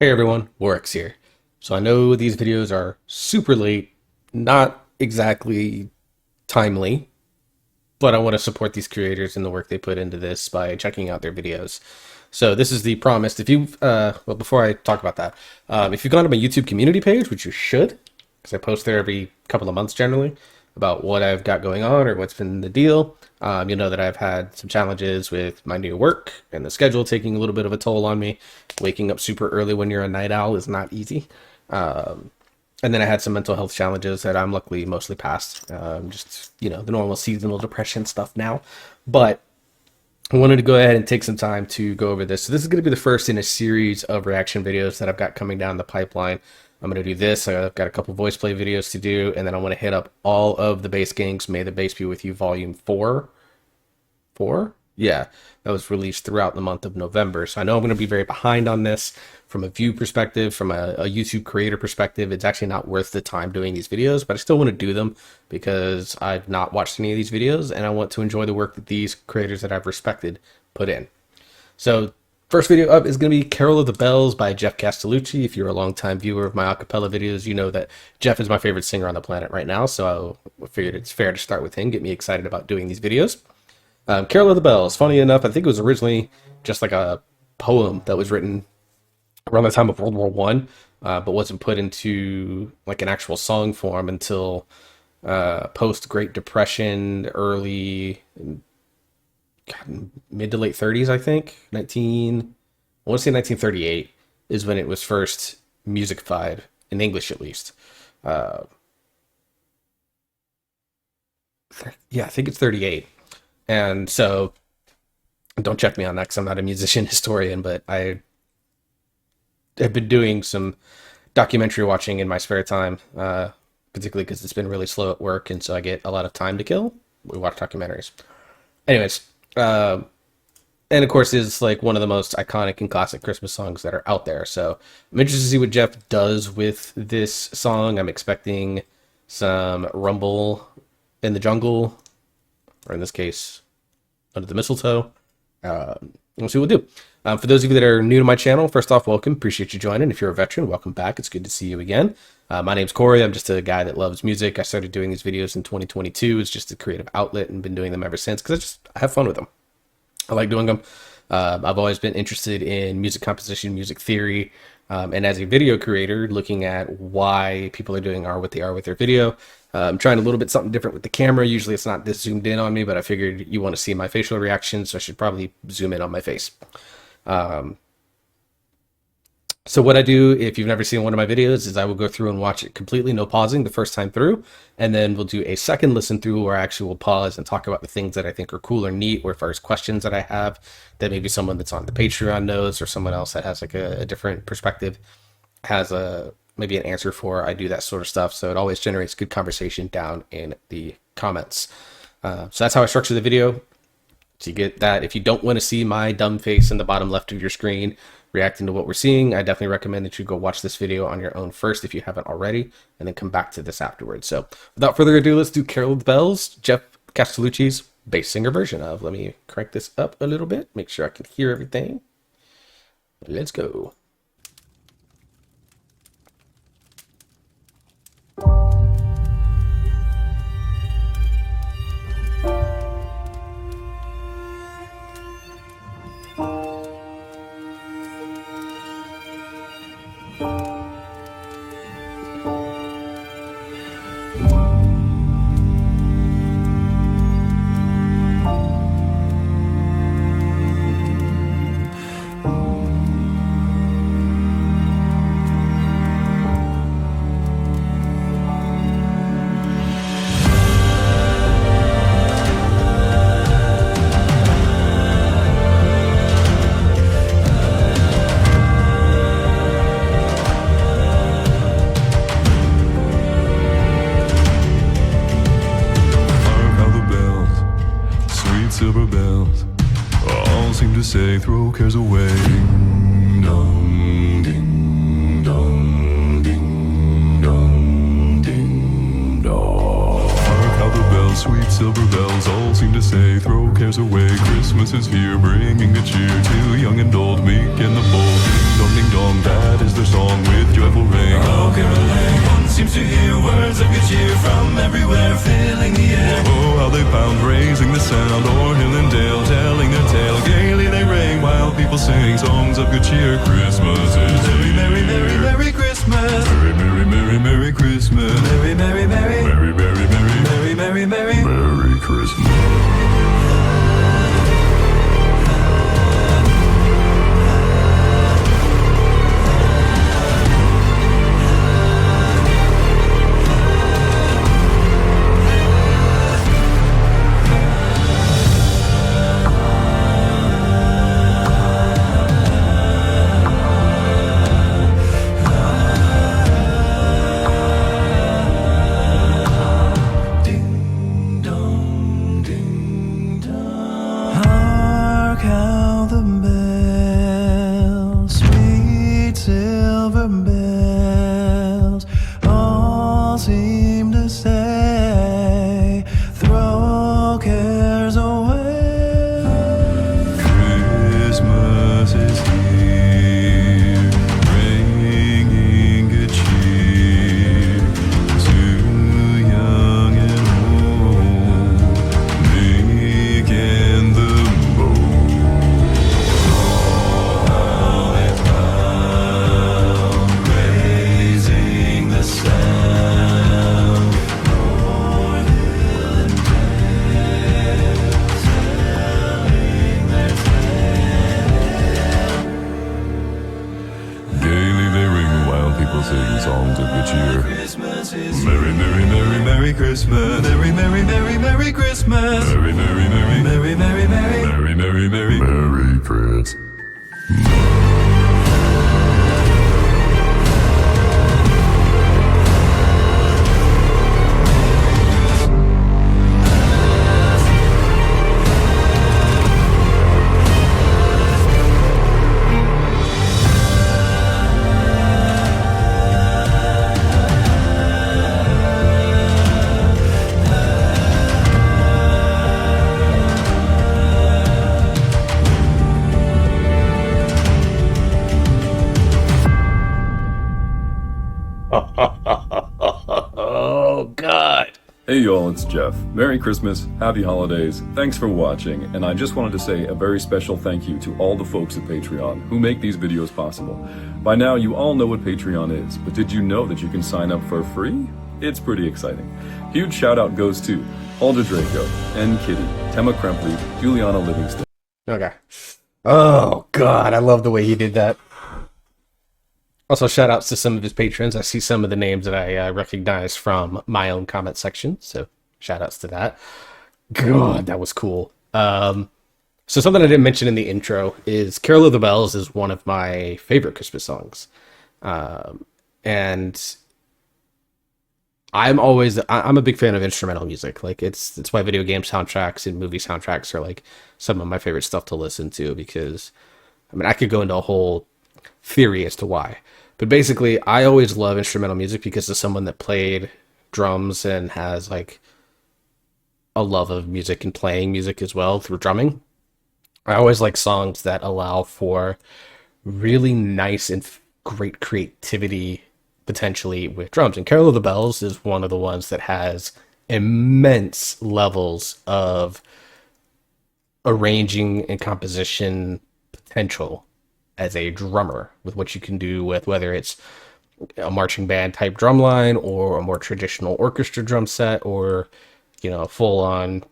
Hey everyone, Warwick's here. So I know these videos are super late, not exactly timely, but I want to support these creators and the work they put into this by checking out their videos. So this is the promise. If you've, well, before I talk about that, if you've gone to my YouTube community page, which you should, because I post there every couple of months generally about what I've got going on or what's been the deal, you'll know that I've had some challenges with my new work and the schedule taking a little bit of a toll on me. Waking up super early when you're a night owl is not easy. And then I had some mental health challenges that I'm luckily mostly past. Just, the normal seasonal depression stuff now. But I wanted to go ahead and take some time to go over this. So this is going to be the first in a series of reaction videos that I've got coming down the pipeline. I'm going to do this. I've got a couple voice play videos to do, and then I want to hit up all of the Bass Gangs May the Bass Be With You Volume 4. 4? Yeah, that was released throughout the month of November. So I know I'm going to be very behind on this from a view perspective, from a YouTube creator perspective. It's actually not worth the time doing these videos, but I still want to do them because I've not watched any of these videos and I want to enjoy the work that these creators that I've respected put in. So first video up is going to be Carol of the Bells by Geoff Castellucci. If you're a longtime viewer of my acapella videos, you know that Geoff is my favorite singer on the planet right now. So I figured it's fair to start with him, get me excited about doing these videos. Carol of the Bells, funny enough, I think it was originally just like a poem that was written around the time of World War One, but wasn't put into like an actual song form until post Great Depression, early, mid to late 30s, I think. I want to say 1938 is when it was first musicified, in English at least. Yeah, I think it's 38. And so, don't check me on that because I'm not a musician historian, but I have been doing some documentary watching in my spare time, particularly because it's been really slow at work, and so I get a lot of time to kill. We watch documentaries. Anyways, and of course, it's like one of the most iconic and classic Christmas songs that are out there. So I'm interested to see what Geoff does with this song. I'm expecting some rumble in the jungle, or in this case, under the mistletoe. We'll see what we'll do. For those of you that are new to my channel, first off, welcome. Appreciate you joining. If you're a veteran, welcome back. It's good to see you again. My name's Corey. I'm just a guy that loves music. I started doing these videos in 2022. It's just a creative outlet and been doing them ever since because I have fun with them. I like doing them. I've always been interested in music composition, music theory, and as a video creator, looking at why people are doing what they are with their video. I'm trying a little bit something different with the camera. Usually it's not this zoomed in on me, but I figured you want to see my facial reactions, so I should probably zoom in on my face. So what I do, if you've never seen one of my videos, is I will go through and watch it completely, no pausing the first time through, and then we'll do a second listen through where I actually will pause and talk about the things that I think are cool or neat, or if there's questions that I have that maybe someone that's on the Patreon knows, or someone else that has like a different perspective has maybe an answer for. I do that sort of stuff, so it always generates good conversation down in the comments. So that's how I structure the video. So you get that. If you don't want to see my dumb face in the bottom left of your screen reacting to what we're seeing, I definitely recommend that you go watch this video on your own first if you haven't already, and then come back to this afterwards. So without further ado, let's do Carol of the Bells, Geoff Castellucci's bass singer version of. Let me crank this up a little bit, make sure I can hear everything. Let's go. Silver bells all seem to say throw cares away. Ding dong, ding dong, ding dong, ding dong. Hark how the bells bells, sweet silver bells, all seem to say, throw cares away. Christmas is here, bringing good cheer to young and old, meek and the bold. Ding dong, that is their song with joyful ring. Oh, caroling, one seems to hear words of good cheer from everywhere, filling the air. Oh, how they pound, raising the sound, o'er hill and dale, telling their tale. Gaily they ring, while people sing songs of good cheer. Christmas is here. Merry, merry, merry Christmas. Merry, merry, merry, merry Christmas. Merry, merry, merry, merry, merry, merry, merry, merry, merry Christmas. Merry, merry, merry, merry Christmas. Merry, merry, merry, merry Christmas. Merry, merry, merry, merry, merry, merry, merry, merry, merry Christmas. Oh, God. Hey y'all, it's Geoff. Merry Christmas, Happy Holidays, thanks for watching, and I just wanted to say a very special thank you to all the folks at Patreon who make these videos possible. By now, you all know what Patreon is, but did you know that you can sign up for free? It's pretty exciting. Huge shout out goes to Alder Draco, N. Kitty, Tema Krempley, Juliana Livingston. Okay. Oh, God, I love the way he did that. Also, shout outs to some of his patrons. I see some of the names that I recognize from my own comment section, so shout outs to that. God, that was cool. So something I didn't mention in the intro is Carol of the Bells is one of my favorite Christmas songs. And I'm a big fan of instrumental music. Like it's why video game soundtracks and movie soundtracks are like some of my favorite stuff to listen to, because I mean, I could go into a whole theory as to why. But basically, I always love instrumental music because as someone that played drums and has like a love of music and playing music as well through drumming, I always like songs that allow for really nice and great creativity potentially with drums. And Carol of the Bells is one of the ones that has immense levels of arranging and composition potential as a drummer, with what you can do with whether it's a marching band type drum line or a more traditional orchestra drum set, or full on,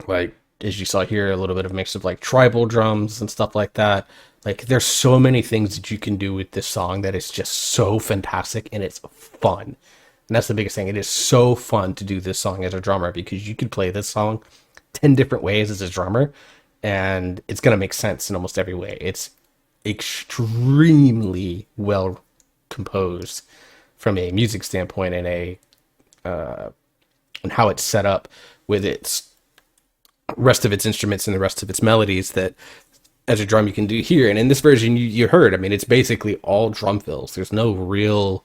like as you saw here, a little bit of a mix of like tribal drums and stuff like that. Like there's so many things that you can do with this song that is just so fantastic, and it's fun. And that's the biggest thing. It is so fun to do this song as a drummer, because you could play this song 10 different ways as a drummer and it's going to make sense in almost every way. It's extremely well composed from a music standpoint, and and how it's set up with its rest of its instruments and the rest of its melodies that as a drum you can do here. And in this version you heard, I mean, it's basically all drum fills. There's no real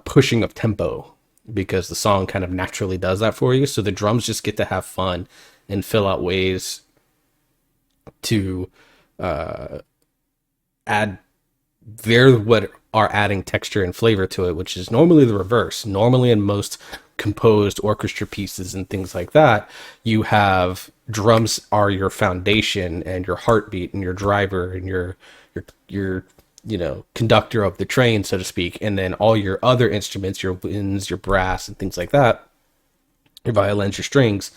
pushing of tempo because the song kind of naturally does that for you. So the drums just get to have fun and fill out ways to add they're what are adding texture and flavor to it, which is normally the reverse. Normally in most composed orchestra pieces and things like that, you have drums are your foundation and your heartbeat and your driver and your conductor of the train, so to speak, and then all your other instruments, your winds, your brass and things like that, your violins, your strings,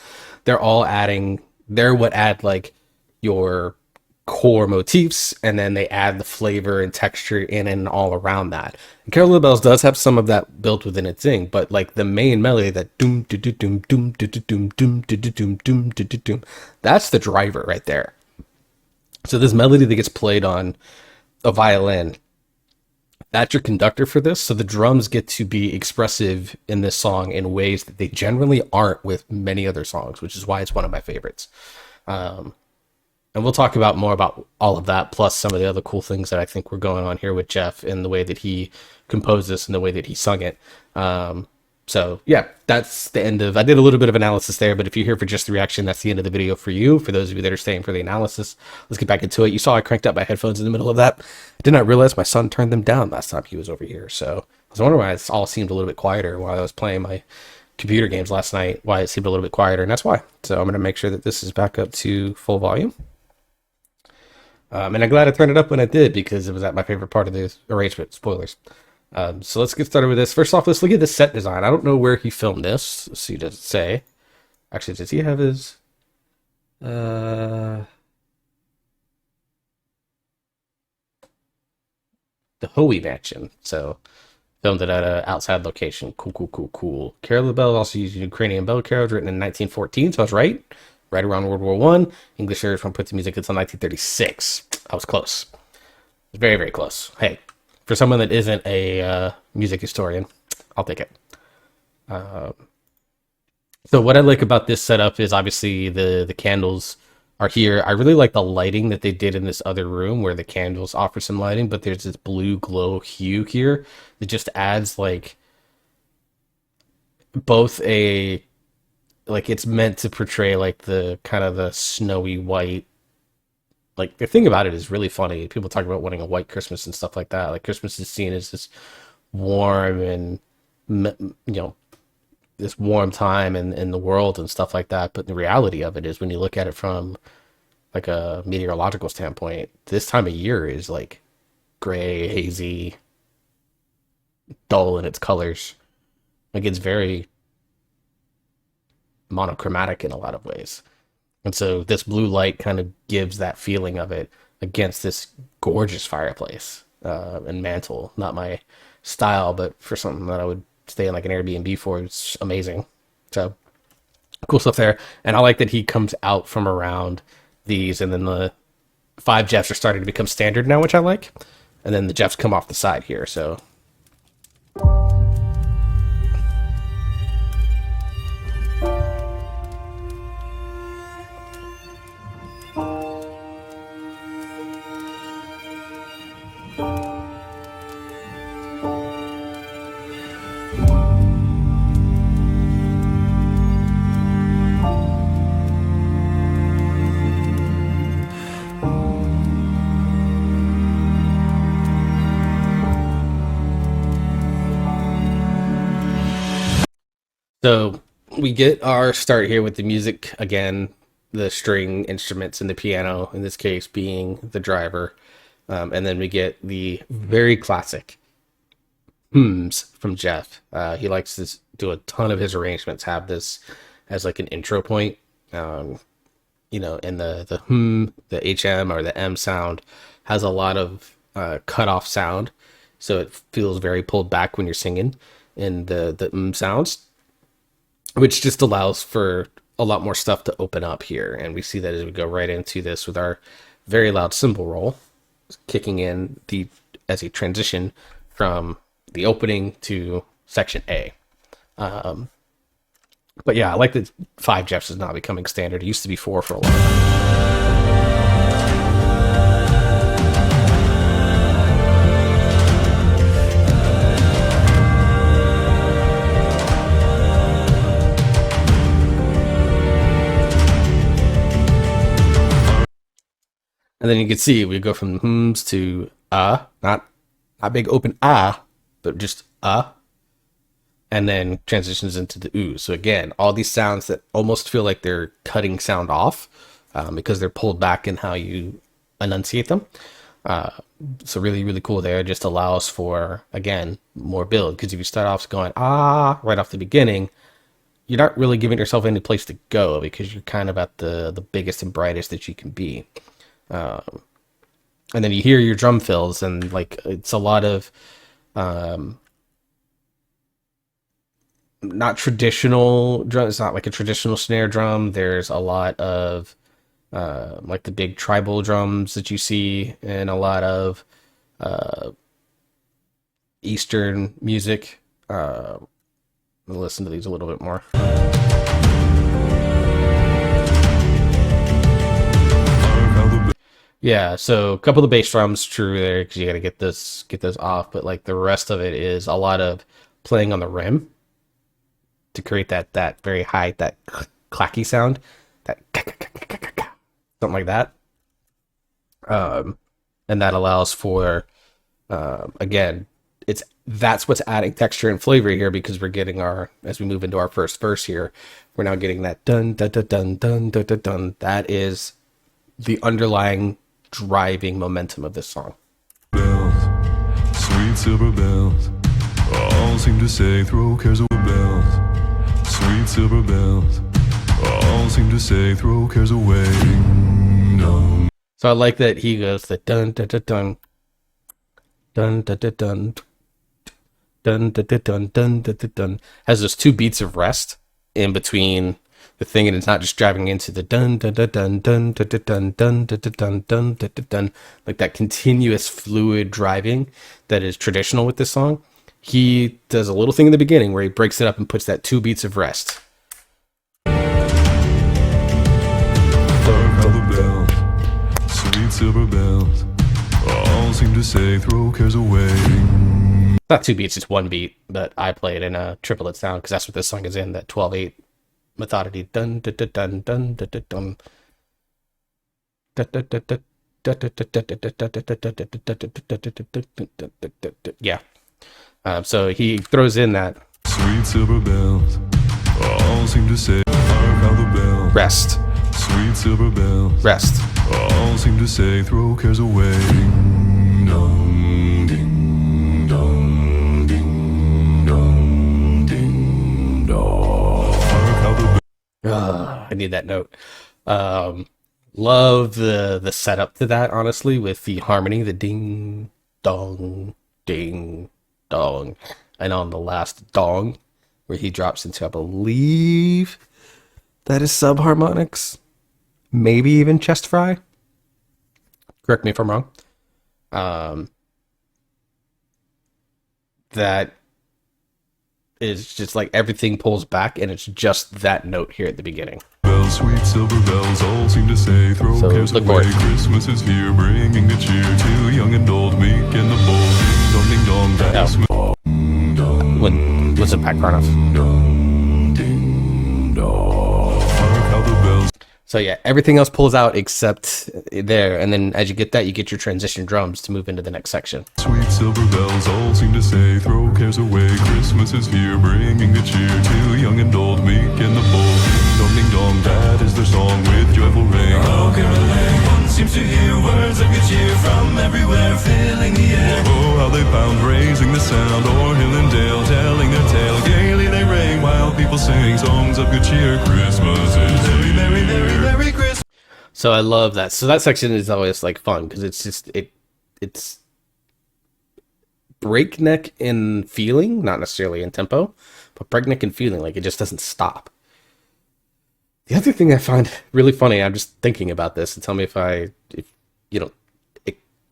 they're what add like your core motifs, and then they add the flavor and texture in and all around that. And Carol of the Bells does have some of that built within its thing, but like the main melody, that doom doom doom doom doom doom doom doom doom doom, that's the driver right there. So this melody that gets played on a violin, that's your conductor for this. So the drums get to be expressive in this song in ways that they generally aren't with many other songs, which is why it's one of my favorites. And we'll talk about more about all of that, plus some of the other cool things that I think were going on here with Geoff and the way that he composed this and the way that he sung it. So yeah, that's the end of, I did a little bit of analysis there, but if you're here for just the reaction, that's the end of the video for you. For those of you that are staying for the analysis, let's get back into it. You saw I cranked up my headphones in the middle of that. I did not realize my son turned them down last time he was over here. So I was wondering why it all seemed a little bit quieter while I was playing my computer games last night, why it seemed a little bit quieter, and that's why. So I'm going to make sure that this is back up to full volume. And I'm glad I turned it up when I did, because it was at my favorite part of the arrangement. Spoilers. So let's get started with this. First off, let's look at the set design. I don't know where he filmed this. Let's see, does it say? Actually, does he have his... the Hoey Mansion. So, filmed it at an outside location. Cool. Carol of the Bells also used Ukrainian bell carols written in 1914, so I was right. Right around World War One. English airs won't put the music until 1936. I was close. Very, very close. Hey, for someone that isn't a music historian, I'll take it. So what I like about this setup is obviously the candles are here. I really like the lighting that they did in this other room where the candles offer some lighting, but there's this blue glow hue here that just adds like both a... like it's meant to portray like the kind of the snowy white. Like the thing about it is really funny. People talk about wanting a white Christmas and stuff like that. Like Christmas is seen as this warm and, this warm time in the world and stuff like that. But the reality of it is, when you look at it from like a meteorological standpoint, this time of year is like gray, hazy, dull in its colors. Like it's very monochromatic in a lot of ways. And so this blue light kind of gives that feeling of it against this gorgeous fireplace and mantle. Not my style, but for something that I would stay in like an Airbnb for, it's amazing. So cool stuff there. And I like that he comes out from around these, and then the 5 Geoffs are starting to become standard now, which I like. And then the Geoffs come off the side here, so... So we get our start here with the music again, the string instruments and the piano, in this case being the driver. And then we get the very classic hymns from Geoff. He likes to do a ton of his arrangements, have this as like an intro point. And the the HM or the M sound has a lot of cut off sound. So it feels very pulled back when you're singing in the sounds, which just allows for a lot more stuff to open up here. And we see that as we go right into this with our very loud cymbal roll kicking in as a transition from the opening to section A. But yeah, I like that 5 Geoffs is now becoming standard. It used to be 4 for a long time. And then you can see we go from hms to not big open but just and then transitions into the ooh. So again, all these sounds that almost feel like they're cutting sound off because they're pulled back in how you enunciate them. So really, really cool there. It just allows for, again, more build. Because if you start off going right off the beginning, you're not really giving yourself any place to go because you're kind of at the biggest and brightest that you can be. And then you hear your drum fills, and like it's a lot of not traditional drum. It's not like a traditional snare drum. There's a lot of like the big tribal drums that you see in a lot of Eastern music. I'll listen to these a little bit more. Yeah, so a couple of the bass drums, true there, because you got to get this off. But like the rest of it is a lot of playing on the rim to create that very high, that clacky sound, that something like that. And that allows for again, that's what's adding texture and flavor here, because we're getting as we move into our first verse here, we're now getting that dun dun dun dun dun dun dun dun. That is the underlying driving momentum of this song. Bells, sweet silver bells, all seem to say throw cares away. Bells, sweet silver bells, all seem to say throw cares away. Ding dong. So I like that he goes the dun dun dun dun dun dun dun dun dun dun dun dun dun dun, has those 2 beats of rest in between the thing, and it's not just driving into the dun dun dun dun dun dun dun dun dun dun dun dun dun, like that continuous fluid driving that is traditional with this song. He does a little thing in the beginning where he breaks it up and puts that 2 beats of rest. Hark how the bells, sweet silver bells, all seem to say throw cares away. Not 2 beats, it's 1 beat, but I play it in a triplet sound because that's what this song is in, that 12/8 methodically. Dun dun dun dun dun dun dun. Yeah. So he throws in that sweet silver bells, all seem to say hark how the bells, rest, sweet silver bells, rest. all seem to say throw cares away. Ding dong, ding dong, ding dong, ding dong. Hark how the I need that note. Love the setup to that, honestly, with the harmony, the ding dong ding dong, and on the last dong where he drops into, I believe that is subharmonics, maybe even chest fry. Correct me if I'm wrong. That is just like everything pulls back, and it's just that note here at the beginning. bells, sweet silver bells, all seem to say throw So, cares look away. for it. Christmas is here, bringing the cheer to young and old, meek and the bold. Ding dong, ding dong, that is ding dong, When was it Pat Carnoff? ding dong. Hark how the bells. So yeah, everything else pulls out except there, and then as you get that, you get your transition drums to move into the next section. Sweet silver bells, all seem to say throw cares away. Christmas is here, bringing the cheer to young and old, meek and the bold. Ding dong, ding dong, that is their song with joyful ring. Oh, caroling, one seems to hear words of good cheer from everywhere, filling the air. Oh, how they pound, raising the sound, o'er hill and dale, telling their tale. Gaily they ring, while people sing songs of good cheer. Christmas is Merry, merry, merry, merry Christmas. So I love that. So that section is always like fun because it's just it's breakneck in feeling, not necessarily in tempo, but breakneck in feeling. Like it just doesn't stop. The other thing I find really funny, I'm just thinking about this, and tell me if it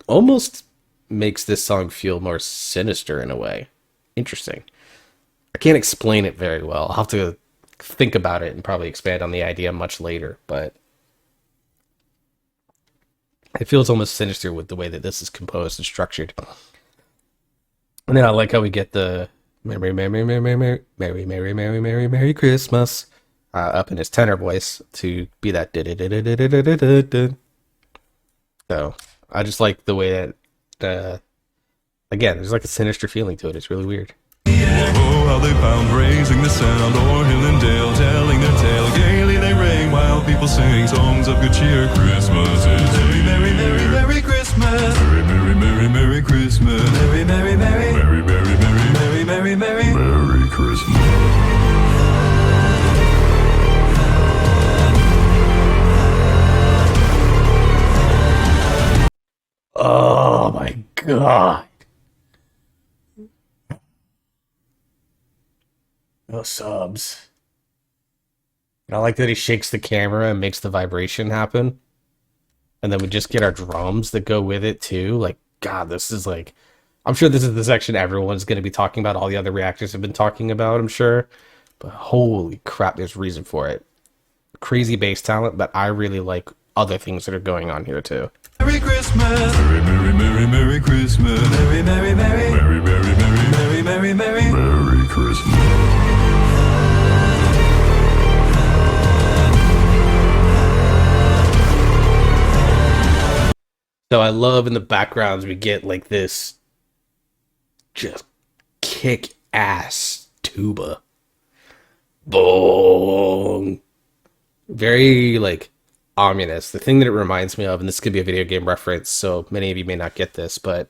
almost makes this song feel more sinister in a way. Interesting. I can't explain it very well. I'll have to think about it and probably expand on the idea much later, but it feels almost sinister with the way that this is composed and structured. And then I like how we get the Merry, Merry, Merry, Merry, Merry, Merry, Merry, Merry, Merry, Merry Christmas up in his tenor voice to be that. So I just like the way that, again, there's like a sinister feeling to it. It's really weird. Oh, how they pound, raising the sound, o'er hill and dale, telling their tale. Gaily they ring while people sing songs of good cheer. Christmas is Merry, merry, merry, merry Christmas. Merry, merry, merry, merry Christmas. Merry, merry, merry, Merry, merry, merry, merry, merry, merry. Merry Christmas. Oh my god. No subs. And I like that he shakes the camera and makes the vibration happen. And then we just get our drums that go with it too. Like, God, this is like, I'm sure this is the section everyone's going to be talking about. All the other reactors have been talking about, I'm sure. But holy crap, there's reason for it. Crazy bass talent, but I really like other things that are going on here too. Merry Christmas. Merry, merry, merry, merry Christmas. Merry, merry, merry. Merry, merry, merry, Merry, merry, merry. Merry Christmas. So I love in the backgrounds we get like this just kick ass tuba. Boom. Very like ominous. The thing that it reminds me of, and this could be a video game reference, so many of you may not get this, but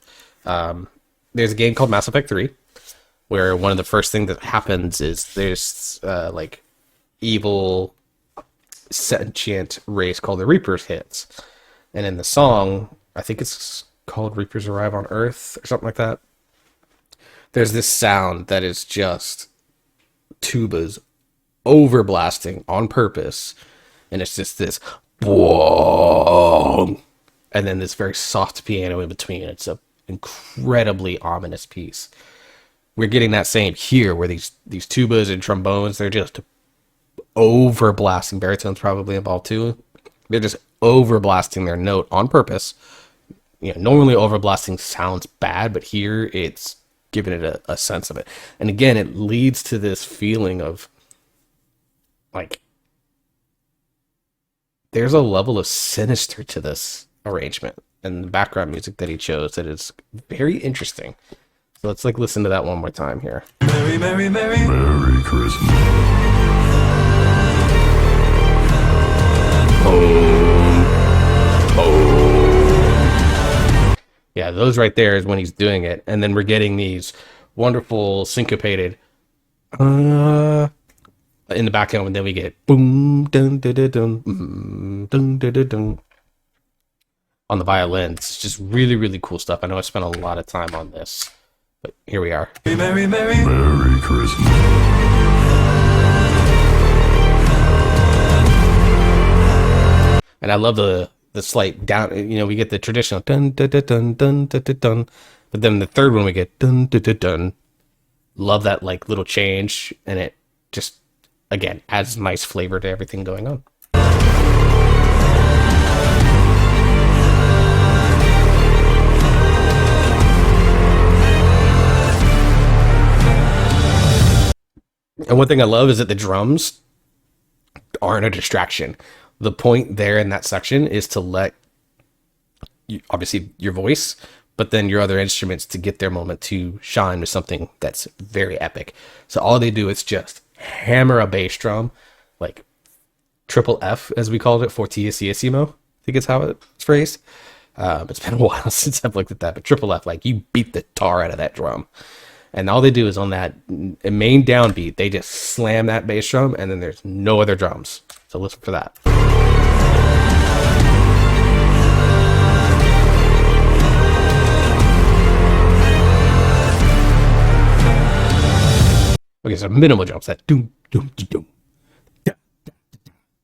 there's a game called Mass Effect 3 where one of the first things that happens is there's like evil sentient race called the Reapers hits. And in the song, I think it's called Reapers Arrive on Earth or something like that, there's this sound that is just tubas overblasting on purpose. And it's just this boom, and then this very soft piano in between. It's an incredibly ominous piece. We're getting that same here where these tubas and trombones, they're just overblasting. Baritone's probably involved too. They're just overblasting their note on purpose. You know, normally overblasting sounds bad, but here it's giving it a sense of it. And again, it leads to this feeling of like there's a level of sinister to this arrangement and the background music that he chose that is very interesting. So let's like listen to that one more time here. Merry, merry, merry. Merry Christmas. Yeah, those right there is when he's doing it. And then we're getting these wonderful syncopated in the background, and then we get boom dun dun dun dun dun dun dun dun on the violin. It's just really, really cool stuff. I know I spent a lot of time on this, but here we are. Merry, merry. Merry Christmas. And I love the slight down, you know, we get the traditional dun dun dun dun dun dun dun, dun, but then the third one we get dun dun dun dun. Love that like little change, and it just again adds nice flavor to everything going on. And one thing I love is that the drums aren't a distraction. The point there in that section is to let you, obviously your voice, but then your other instruments to get their moment to shine with something that's very epic. So all they do is just hammer a bass drum, like triple F as we called it, fortissimo, I think it's how it's phrased. It's been a while since I've looked at that, but triple F, like you beat the tar out of that drum. And all they do is on that main downbeat, they just slam that bass drum, and then there's no other drums. So listen for that. Okay, so minimal jumps, that doom, doom, doom.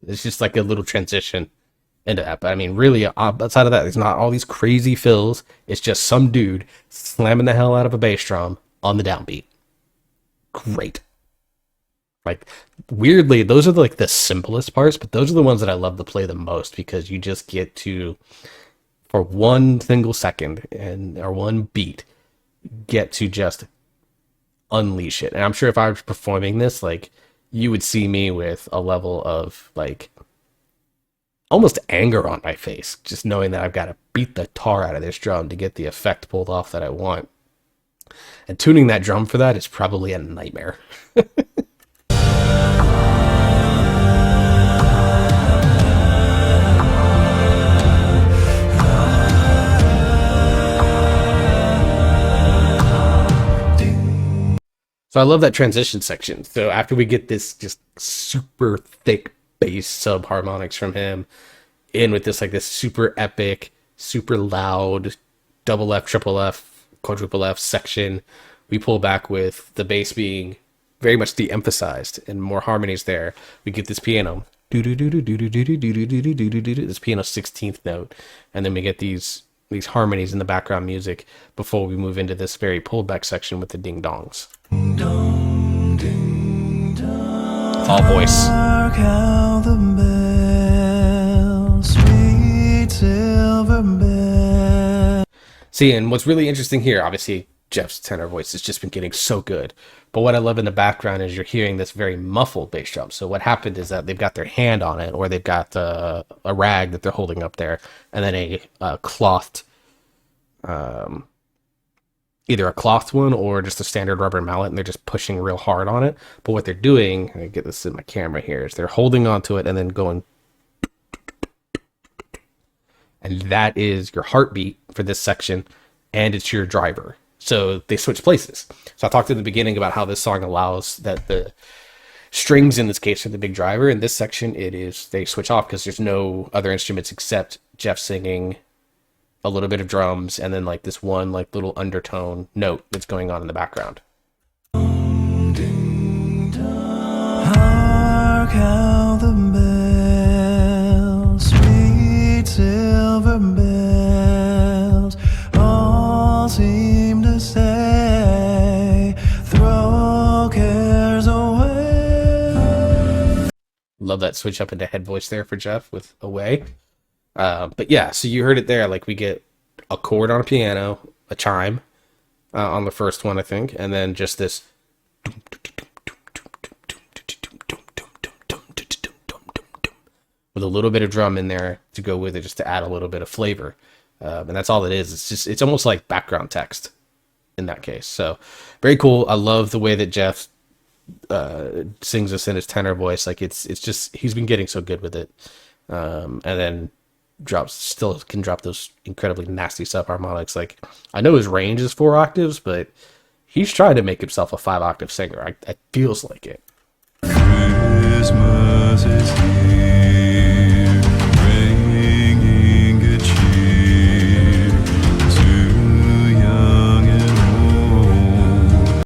It's just like a little transition into that. But I mean, really, outside of that, there's not all these crazy fills. It's just some dude slamming the hell out of a bass drum on the downbeat. Great. Like, weirdly, those are like the simplest parts, but those are the ones that I love to play the most, because you just get to, for one single second or one beat, get to just unleash it. And I'm sure if I was performing this, like, you would see me with a level of like almost anger on my face, just knowing that I've got to beat the tar out of this drum to get the effect pulled off that I want. And tuning that drum for that is probably a nightmare. So I love that transition section. So after we get this just super thick bass sub harmonics from him, in with this like this super epic, super loud double F, triple F, quadruple F section, we pull back with the bass being very much de-emphasized and more harmonies there. We get this piano, this piano 16th note, and then we get these harmonies in the background music before we move into this very pulled back section with the ding dongs. It's all voice. Hark how the bells, sweet silver bells. See, and what's really interesting here, obviously Geoff's tenor voice has just been getting so good. But what I love in the background is you're hearing this very muffled bass drum. So what happened is that they've got their hand on it, or they've got a rag that they're holding up there, and then a clothed, either a cloth one or just a standard rubber mallet, and they're just pushing real hard on it. But what they're doing, and I get this in my camera here, is they're holding onto it and then going, and that is your heartbeat for this section, and it's your driver. So they switch places. So I talked in the beginning about how this song allows that the strings in this case are the big driver. In this section, they switch off because there's no other instruments except Geoff singing, a little bit of drums, and then like this one like little undertone note that's going on in the background. Hark how the bells, sweet silver bells, all seem to say, throw cares away. Love that switch up into head voice there for Geoff with Away. But yeah, so you heard it there. Like we get a chord on a piano, a chime on the first one, I think, and then just this with a little bit of drum in there to go with it, just to add a little bit of flavor. And that's all it is. It's almost like background text in that case. So very cool. I love the way that Geoff sings us in his tenor voice. Like it's just, he's been getting so good with it. And then still can drop those incredibly nasty subharmonics. Like I know his range is 4 octaves, but he's trying to make himself a 5-octave singer. It feels like it. Christmas is here, bringing good cheer to young and old.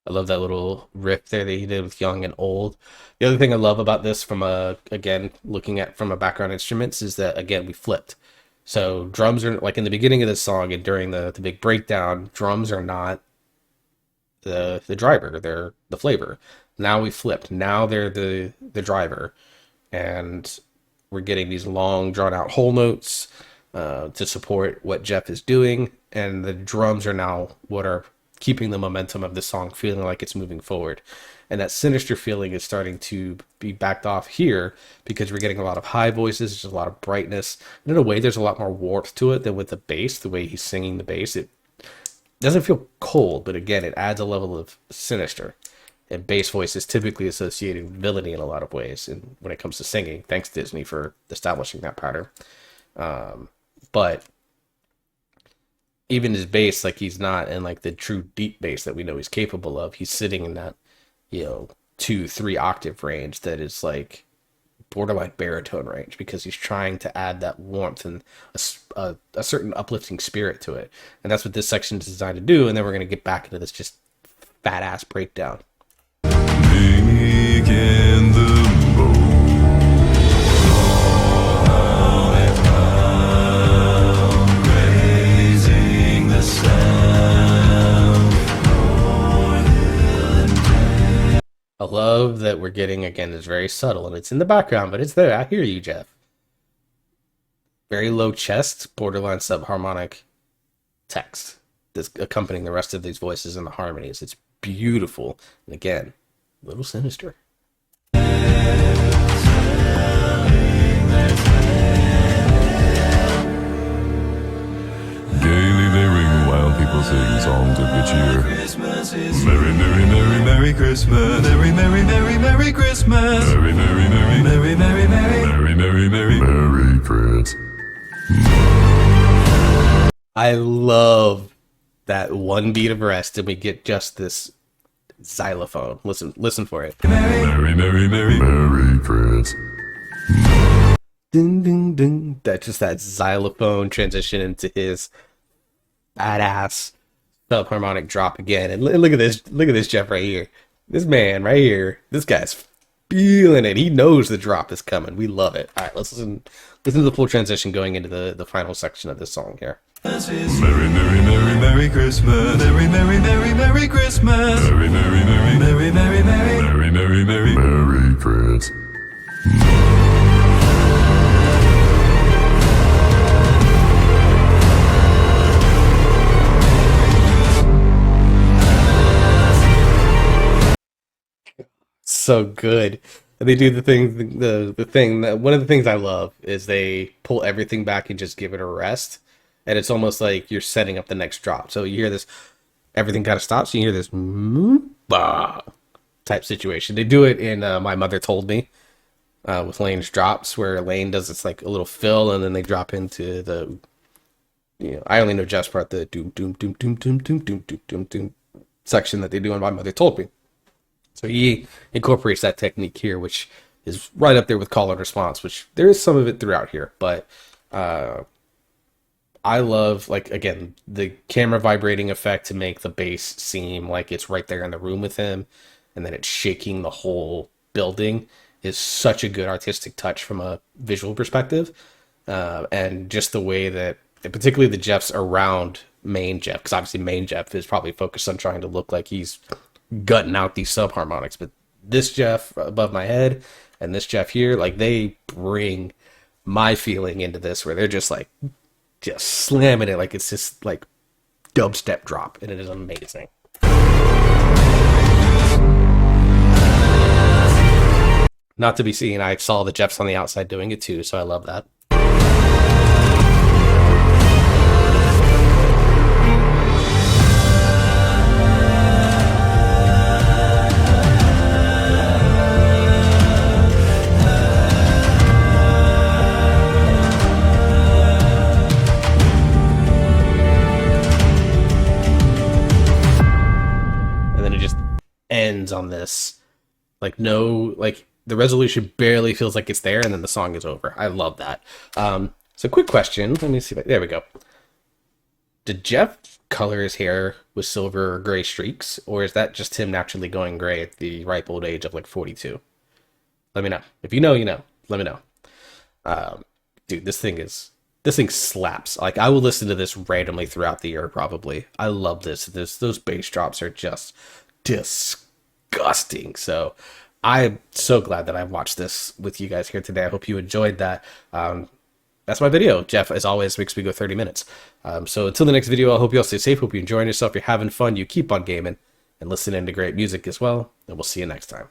I love that little riff there that he did with Young and Old. The other thing I love about this from again, looking at from a background instruments is that, again, we flipped. So drums are, like in the beginning of this song and during the big breakdown, drums are not the driver, they're the flavor. Now we flipped. Now they're the driver. And we're getting these long, drawn-out whole notes to support what Geoff is doing. And the drums are now what are keeping the momentum of the song, feeling like it's moving forward. And that sinister feeling is starting to be backed off here because we're getting a lot of high voices, there's a lot of brightness. And in a way, there's a lot more warmth to it than with the bass. The way he's singing the bass, it doesn't feel cold, but again, it adds a level of sinister. And bass voice is typically associated with villainy in a lot of ways. And when it comes to singing, thanks Disney for establishing that pattern. But even his bass, like he's not in like the true deep bass that we know he's capable of. He's sitting in that, 2-3 octave range that is like borderline baritone range because he's trying to add that warmth and a certain uplifting spirit to it. And that's what this section is designed to do. And then we're going to get back into this just fat ass breakdown. Big in the raising the sound. I love that we're getting, again, it's very subtle and it's in the background, but it's there. I hear you, Geoff. Very low chest, borderline subharmonic text that's accompanying the rest of these voices and the harmonies. It's beautiful. And again, a little sinister. We'll sing songs of good cheer. Christmas is Merry, merry, merry, merry Christmas. Merry, merry, merry, merry Christmas. Merry, merry, merry, Merry, merry, merry. merry, merry, merry, merry Chris. I love that one beat of rest and we get just this xylophone. Listen for it. Merry, merry, merry, merry Chris. Ding, ding, ding. That xylophone transition into his badass subharmonic drop again. And look at this Geoff right here. This man right here. This guy's feeling it. He knows the drop is coming. We love it. All right, let's listen to the full transition going into the final section of this song here. Merry, merry, merry, merry Christmas. Merry, merry, merry, merry Christmas. Merry, merry, merry, Merry, merry, merry. merry, merry, merry, merry Chris. So good. And they do the thing, the thing that one of the things I love is they pull everything back and just give it a rest. And it's almost like you're setting up the next drop. So you hear this, everything kind of stops. You hear this bah type situation. They do it in My Mother Told Me with Lane's drops, where Lane does this like a little fill, and then they drop into the, I only know Jeff's part, the doom doom doom doom doom doom doom doom doom doom section that they do in My Mother Told Me. So he incorporates that technique here, which is right up there with call and response, which there is some of it throughout here, but I love, like, again, the camera vibrating effect to make the bass seem like it's right there in the room with him, and then it's shaking the whole building is such a good artistic touch from a visual perspective. And just the way that, and particularly the Geoffs around main Geoff, because obviously main Geoff is probably focused on trying to look like he's gutting out these subharmonics, but this Geoff above my head and this Geoff here, like, they bring my feeling into this, where they're just like just slamming it like it's just like dubstep drop, and it is amazing. Not to be seen, I saw the Geoffs on the outside doing it too, so I love that. Ends on this, like, no, like, the resolution barely feels like it's there, and then the song is over. I love that. So quick question, let me see if there we go. Did Geoff color his hair with silver or gray streaks, or is that just him naturally going gray at the ripe old age of like 42? Let me know. If you know, you know. Let me know. Dude, this thing slaps. Like, I will listen to this randomly throughout the year probably. I love this. Those bass drops are just disgusting. So I'm so glad that I watched this with you guys here today. I hope you enjoyed that. That's my video. Geoff, as always, makes me go 30 minutes. So until the next video, I hope you all stay safe. Hope you're enjoying yourself. You're having fun. You keep on gaming and listening to great music as well. And we'll see you next time.